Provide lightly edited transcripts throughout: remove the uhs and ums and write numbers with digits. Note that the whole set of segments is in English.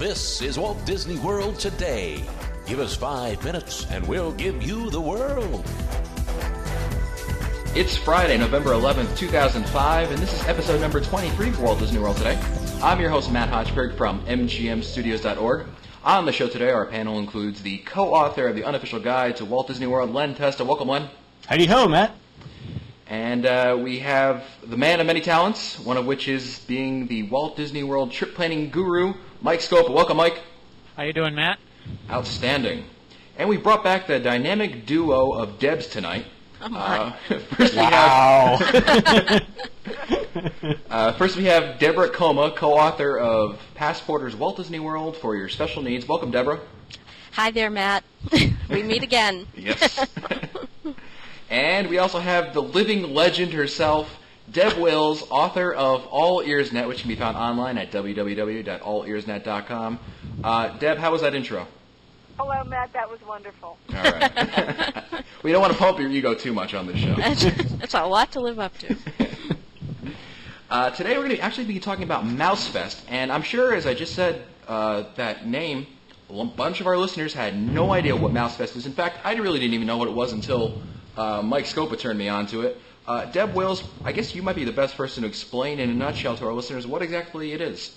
This is Walt Disney World Today. Give us 5 minutes and we'll give you the world. It's Friday, November 11th, 2005, and this is episode number 23 of Walt Disney World Today. I'm your host, Matt Hodgberg from MGMstudios.org. On the show today, our panel includes the co-author of the unofficial guide to Walt Disney World, Len Testa. Welcome, Len. Howdy ho, Matt. And we have the man of many talents, one of which is being the Walt Disney World trip planning guru, Mike Scopa. Welcome, Mike. How you doing, Matt? Outstanding. And we brought back the dynamic duo of Debs tonight. Come on. First we have Deborah Coma, co-author of Passporter's Walt Disney World for Your Special Needs. Welcome, Deborah. Hi there, Matt. We meet again. Yes. And we also have the living legend herself, Deb Wills, author of All Ears Net, which can be found online at www.allearsnet.com. Deb, how was that intro? Hello, Matt. That was wonderful. All right. We don't want to pump your ego too much on this show. That's a lot to live up to. Today we're going to actually be talking about Mousefest, and I'm sure, as I just said that name, a bunch of our listeners had no idea what Mousefest is. In fact, I really didn't even know what it was until Mike Scopa turned me on to it. Deb Wills, I guess you might be the best person to explain in a nutshell to our listeners what exactly it is.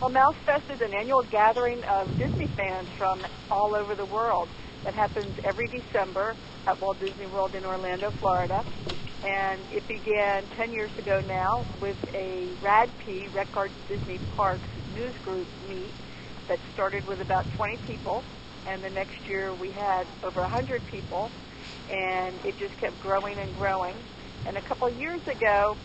Well, Mousefest is an annual gathering of Disney fans from all over the world that happens every December at Walt Disney World in Orlando, Florida. And it began 10 years ago now with a RADP, Records Disney Parks news group meet that started with about 20 people. And the next year we had over 100 people. And it just kept growing and growing. And a couple of years ago,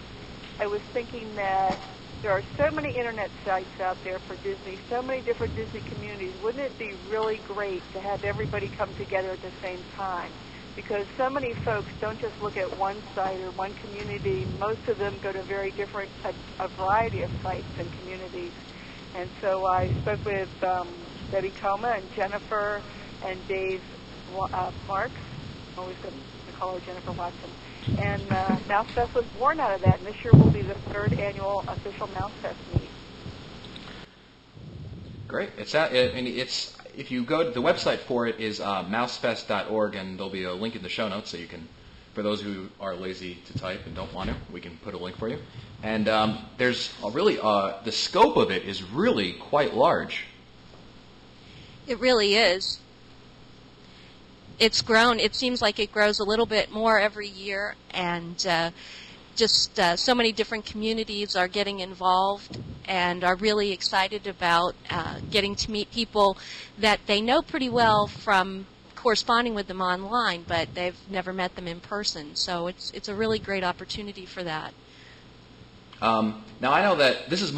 I was thinking that there are so many internet sites out there for Disney, so many different Disney communities. Wouldn't it be really great to have everybody come together at the same time? Because so many folks don't just look at one site or one community. Most of them go to very different, a variety of sites and communities. And so I spoke with Debbie Coma and Jennifer and Dave Marks. I'm always going to call her Jennifer Watson. And Mousefest was born out of that, and this year will be the third annual official Mousefest meet. Great. It's if you go to the website for it is mousefest.org, and there'll be a link in the show notes, so you can, for those who are lazy to type and don't want to, we can put a link for you. And there's the scope of it is really quite large. It really is. It's grown. It seems like it grows a little bit more every year, and so many different communities are getting involved and are really excited about getting to meet people that they know pretty well from corresponding with them online, but they've never met them in person. So it's a really great opportunity for that. Now I know that this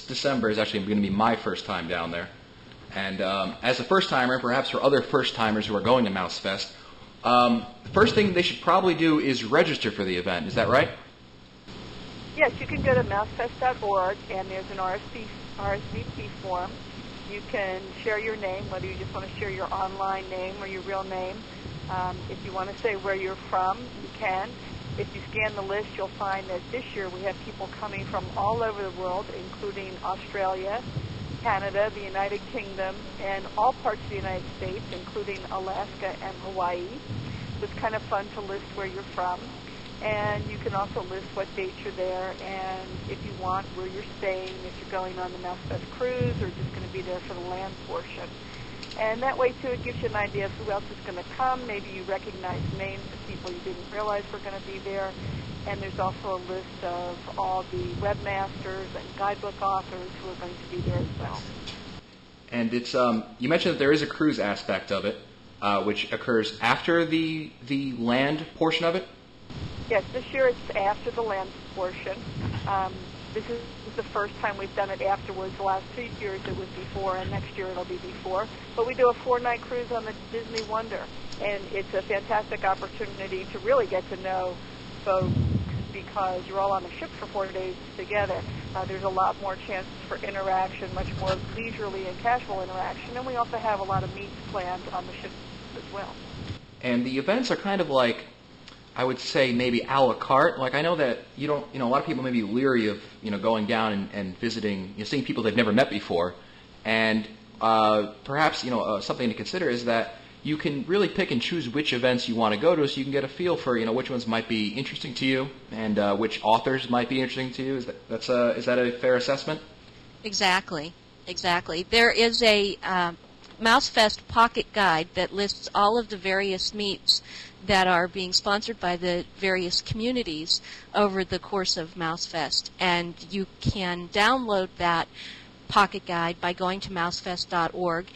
December is actually going to be my first time down there. And as a first-timer, perhaps for other first-timers who are going to Mousefest, the first thing they should probably do is register for the event. Is that right? Yes, you can go to mousefest.org, and there's an RSVP form. You can share your name, whether you just want to share your online name or your real name. If you want to say where you're from, you can. If you scan the list, you'll find that this year we have people coming from all over the world, including Australia, Canada, the United Kingdom, and all parts of the United States, including Alaska and Hawaii. So it's kind of fun to list where you're from. And you can also list what dates you're there, and if you want, where you're staying, if you're going on the Mousefest cruise or just going to be there for the land portion. And that way, too, it gives you an idea of who else is going to come. Maybe you recognize names of people you didn't realize were going to be there. And there's also a list of all the webmasters and guidebook authors who are going to be there as well. And it's you mentioned that there is a cruise aspect of it, which occurs after the land portion of it? Yes, this year it's after the land portion. This is the first time we've done it afterwards. The last 2 years it was before, and next year it'll be before. But we do a 4-night cruise on the Disney Wonder, and it's a fantastic opportunity to really get to know folks because you're all on the ship for 4 days together. There's a lot more chances for interaction, much more leisurely and casual interaction, and we also have a lot of meets planned on the ship as well. And the events are kind of like, I would say maybe a la carte. Like I know that a lot of people may be leery of, going down and visiting, seeing people they've never met before. And perhaps something to consider is that you can really pick and choose which events you want to go to, so you can get a feel for which ones might be interesting to you and which authors might be interesting to you. Is that a fair assessment? Exactly. There is a MouseFest pocket guide that lists all of the various meets that are being sponsored by the various communities over the course of MouseFest, and you can download that pocket guide by going to mousefest.org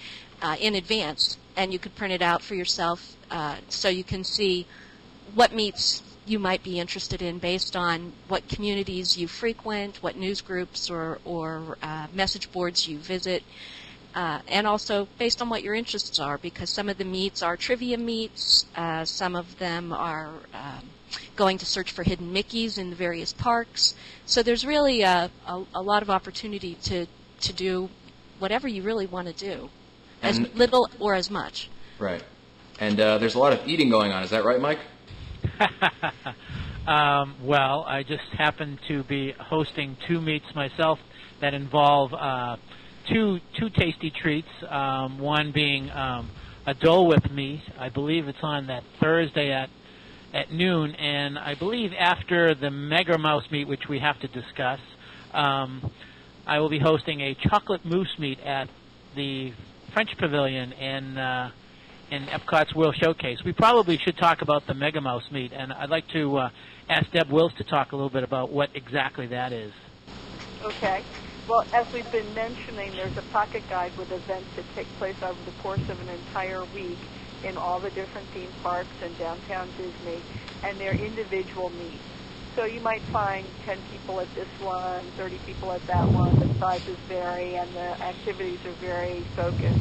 in advance, and you could print it out for yourself so you can see what meets you might be interested in based on what communities you frequent, what news groups or message boards you visit, and also based on what your interests are, because some of the meets are trivia meets, some of them are going to search for hidden Mickeys in the various parks. So there's really a lot of opportunity to do whatever you really want to do, as little or as much. Right. And there's a lot of eating going on. Is that right, Mike? Well, I just happen to be hosting 2 meets myself that involve two tasty treats, one being a Dole Whip meet. I believe it's on that Thursday at noon, and I believe after the Mega Mouse meet, which we have to discuss, I will be hosting a chocolate mousse meet at the French Pavilion in Epcot's World Showcase. We probably should talk about the Mega Mouse meet, and I'd like to ask Deb Wills to talk a little bit about what exactly that is. Okay. Well, as we've been mentioning, there's a pocket guide with events that take place over the course of an entire week in all the different theme parks and downtown Disney, and they're individual meets. So you might find 10 people at this one, 30 people at that one. The sizes vary, and the activities are very focused.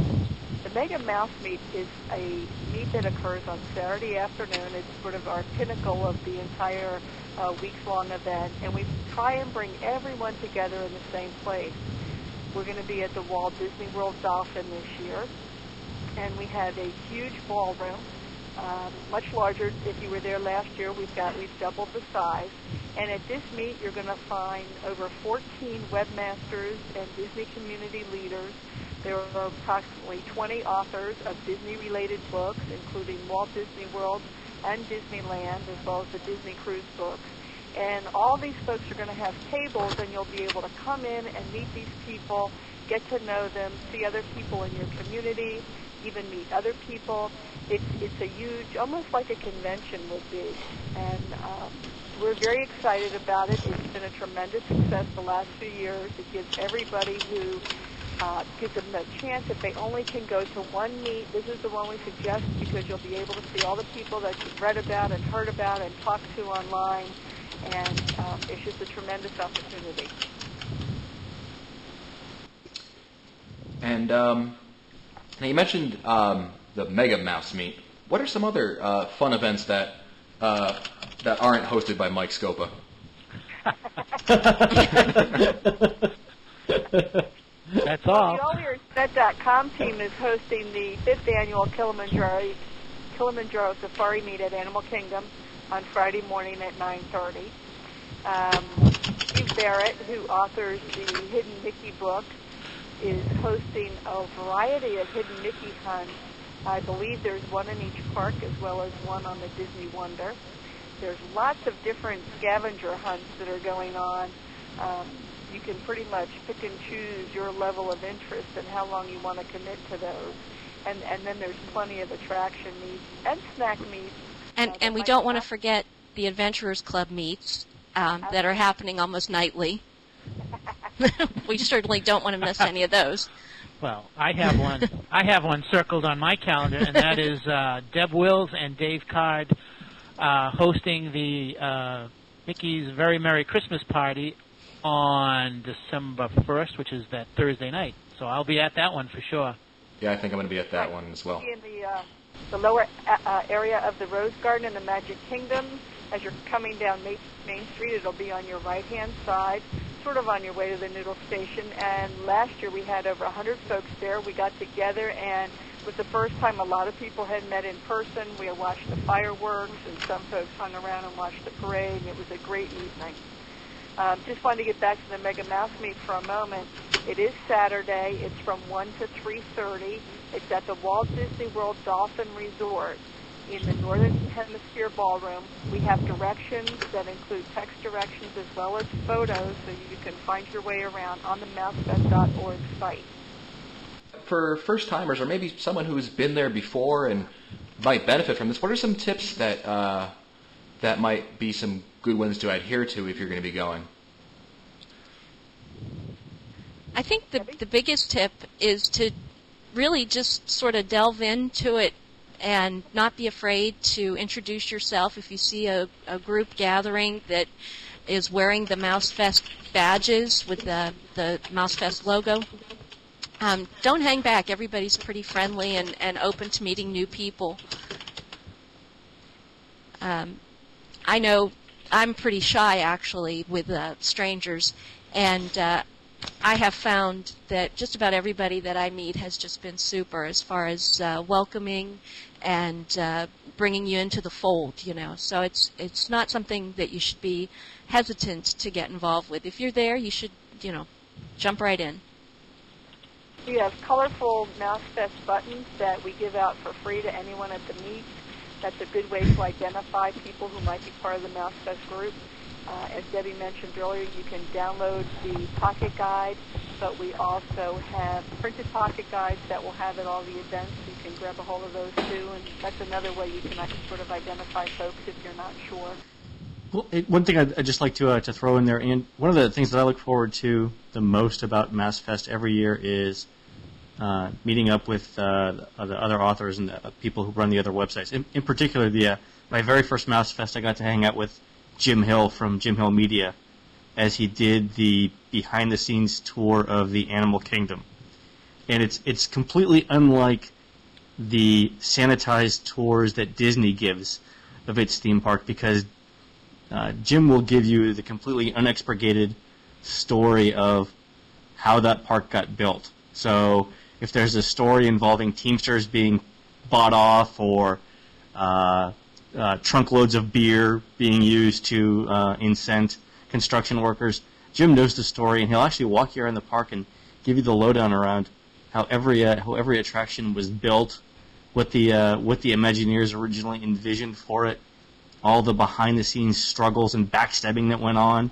The Mega Mouse Meet is a meet that occurs on Saturday afternoon. It's sort of our pinnacle of the entire weeks-long event, and we try and bring everyone together in the same place. We're going to be at the Walt Disney World Dolphin this year, and we have a huge ballroom, much larger. If you were there last year, we've doubled the size. And at this meet, you're going to find over 14 webmasters and Disney community leaders. There are approximately 20 authors of Disney-related books, including Walt Disney World and Disneyland, as well as the Disney Cruise books. And all these folks are going to have tables, and you'll be able to come in and meet these people, get to know them, see other people in your community, even meet other people. It's a huge, almost like a convention would be. And we're very excited about it. It's been a tremendous success the last few years. It gives everybody who gives them a chance, if they only can go to one meet. This is the one we suggest because you'll be able to see all the people that you've read about and heard about and talked to online, and it's just a tremendous opportunity. And now you mentioned the Mega Mouse Meet. What are some other fun events that aren't hosted by Mike Scopa? That's all. The AllYourSet.com team is hosting the 5th annual Kilimanjaro Safari Meet at Animal Kingdom on Friday morning at 9:30. Steve Barrett, who authors the Hidden Mickey book, is hosting a variety of Hidden Mickey hunts. I believe there's one in each park as well as one on the Disney Wonder. There's lots of different scavenger hunts that are going on. You can pretty much pick and choose your level of interest and how long you want to commit to those. And then there's plenty of attraction meets and snack meets. And we don't want to forget the Adventurers Club meets that are happening almost nightly. We certainly don't want to miss any of those. Well, I have one. I have one circled on my calendar, and that is Deb Wills and Dave Card hosting the Mickey's Very Merry Christmas Party on December 1st, which is that Thursday night. So I'll be at that one for sure. Yeah, I think I'm going to be at that one as well. In the lower area of the Rose Garden in the Magic Kingdom, as you're coming down Main Street, it'll be on your right-hand side, sort of on your way to the Noodle Station. And last year we had over 100 folks there. We got together, and it was the first time a lot of people had met in person. We watched the fireworks, and some folks hung around and watched the parade, and it was a great evening. Just wanted to get back to the Mega Mouse Meet for a moment. It is Saturday. It's from 1 to 3:30. It's at the Walt Disney World Dolphin Resort in the Northern Hemisphere Ballroom. We have directions that include text directions as well as photos, so you can find your way around on the mousefest.org site. For first-timers, or maybe someone who's been there before and might benefit from this, what are some tips that that might be some good ones to adhere to if you're going to be going? I think the biggest tip is to really just sort of delve into it and not be afraid to introduce yourself. If you see a group gathering that is wearing the MouseFest badges with the MouseFest logo, don't hang back. Everybody's pretty friendly and open to meeting new people. I know I'm pretty shy, actually, with strangers, and I have found that just about everybody that I meet has just been super as far as welcoming and bringing you into the fold, you know. So it's not something that you should be hesitant to get involved with. If you're there, you should, you know, jump right in. We have colorful MouseFest buttons that we give out for free to anyone at the meet. That's a good way to identify people who might be part of the MouseFest group. As Debbie mentioned earlier, you can download the pocket guide, but we also have printed pocket guides that will have at all the events. You can grab a hold of those too, and that's another way you can sort of identify folks if you're not sure. Well, one thing I'd just like to throw in there, and one of the things that I look forward to the most about MouseFest every year is meeting up with the other authors and the people who run the other websites. In particular, my very first MouseFest, I got to hang out with Jim Hill from Jim Hill Media as he did the behind-the-scenes tour of the Animal Kingdom. And it's completely unlike the sanitized tours that Disney gives of its theme park, because Jim will give you the completely unexpurgated story of how that park got built. So if there's a story involving Teamsters being bought off or trunkloads of beer being used to incent construction workers, Jim knows the story, and he'll actually walk you around the park and give you the lowdown around how every attraction was built, what the Imagineers originally envisioned for it, all the behind-the-scenes struggles and backstabbing that went on,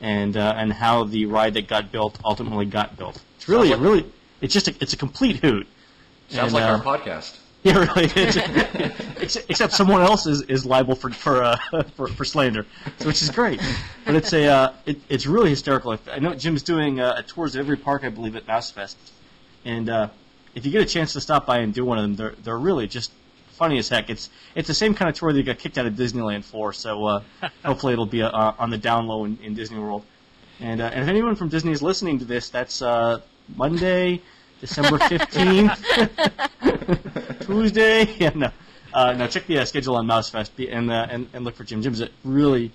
and how the ride that got built ultimately got built. It's really it's a complete hoot. Sounds like our podcast. Yeah, really. Except someone else is liable for slander, which is great. But it's really hysterical. I know Jim's doing tours at every park, I believe, at MouseFest, and if you get a chance to stop by and do one of them, they're really just funny as heck. It's the same kind of tour that you got kicked out of Disneyland for. So hopefully it'll be on the down low in Disney World. And if anyone from Disney is listening to this, that's Monday, December 15th. Tuesday, no, check the schedule on MouseFest and look for Jim. Jim's a really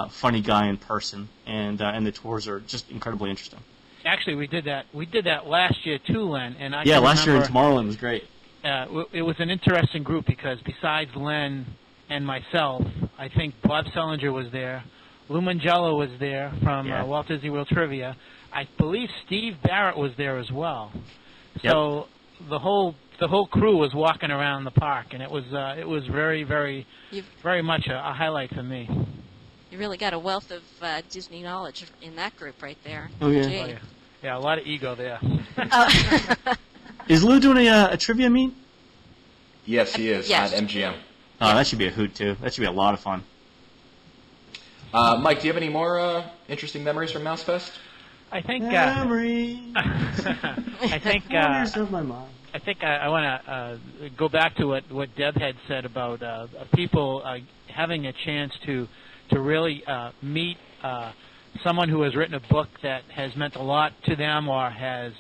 funny guy in person, and the tours are just incredibly interesting. Actually, we did that last year too, Len. And last year in Tomorrowland was great. It was an interesting group because besides Len and myself, I think Bob Sellinger was there, Lou Mangello was there from Walt Disney World Trivia. I believe Steve Barrett was there as well. So the whole crew was walking around the park, and it was very, very, very much a highlight for me. You really got a wealth of Disney knowledge in that group right there. Oh yeah. Oh, yeah, a lot of ego there. Is Lou doing a trivia meet? Yes, he is, yes. at MGM. Oh, that should be a hoot too. That should be a lot of fun. Mike, do you have any more interesting memories from MouseFest? I think. Memories. I think. Wonders of my mind. I think I want to go back to what Deb had said about people having a chance to really meet someone who has written a book that has meant a lot to them, or has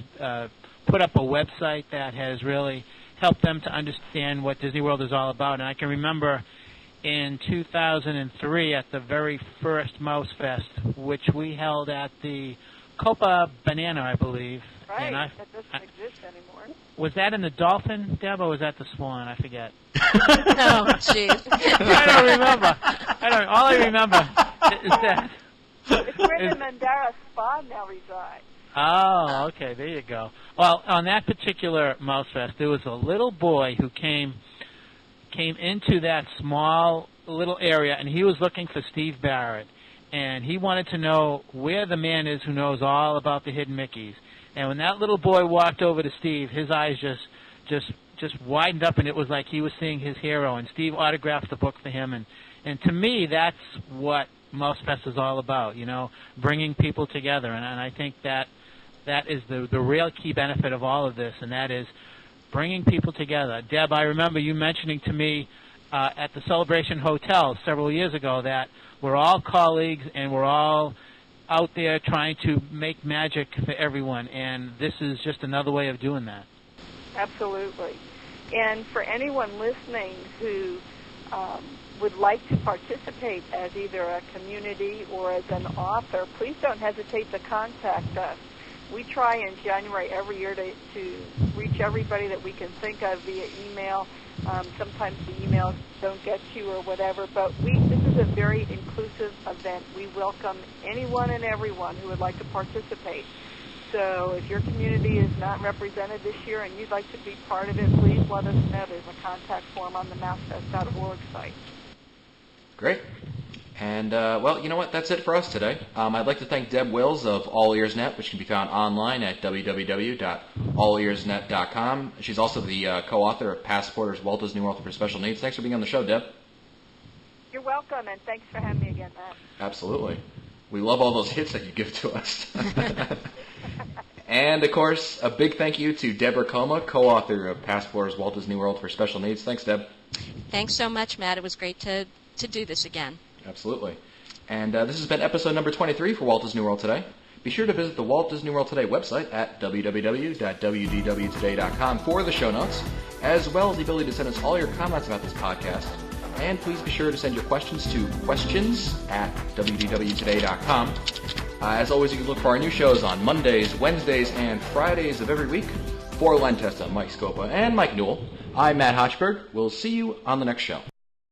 put up a website that has really helped them to understand what Disney World is all about. And I can remember in 2003 at the very first MouseFest, which we held at the Copa Banana, I believe. Right, and that doesn't exist anymore. Was that in the Dolphin, Deb, or was that the Swan? I forget. Oh, jeez. I don't remember. All I remember is that It's where the Mandara Spa now resides. Oh, okay, there you go. Well, on that particular Mouse Fest, there was a little boy who came into that small little area, and he was looking for Steve Barrett, and he wanted to know where the man is who knows all about the hidden Mickeys. And when that little boy walked over to Steve, his eyes just widened up, and it was like he was seeing his hero. And Steve autographed the book for him, and to me, that's what Mouse Fest is all about, bringing people together. And I think that is the real key benefit of all of this, and that is bringing people together. Deb, I remember you mentioning to me at the Celebration Hotel several years ago that we're all colleagues and we're all out there trying to make magic for everyone, and this is just another way of doing that. Absolutely. And for anyone listening who would like to participate as either a community or as an author, please don't hesitate to contact us. We try in January every year to reach everybody that we can think of via email. Sometimes the emails don't get to you or whatever, but this is a very inclusive event. We welcome anyone and everyone who would like to participate. So if your community is not represented this year and you'd like to be part of it, please let us know. There's a contact form on the mousefest.org site. Great. And, well, you know what? That's it for us today. I'd like to thank Deb Wills of All Ears Net, which can be found online at www.allearsnet.com. She's also the co-author of Passporters Walt Disney World for Special Needs. Thanks for being on the show, Deb. You're welcome, and thanks for having me again, Matt. Absolutely. We love all those hits that you give to us. And, of course, a big thank you to Deborah Coma, co-author of Passporters Walt Disney World for Special Needs. Thanks, Deb. Thanks so much, Matt. It was great to do this again. Absolutely. And this has been episode number 23 for Walt Disney World Today. Be sure to visit the Walt Disney World Today website at www.wdwtoday.com for the show notes, as well as the ability to send us all your comments about this podcast. And please be sure to send your questions to questions@wdwtoday.com. As always, you can look for our new shows on Mondays, Wednesdays, and Fridays of every week. For Len Testa, Mike Scopa, and Mike Newell, I'm Matt Hochberg. We'll see you on the next show.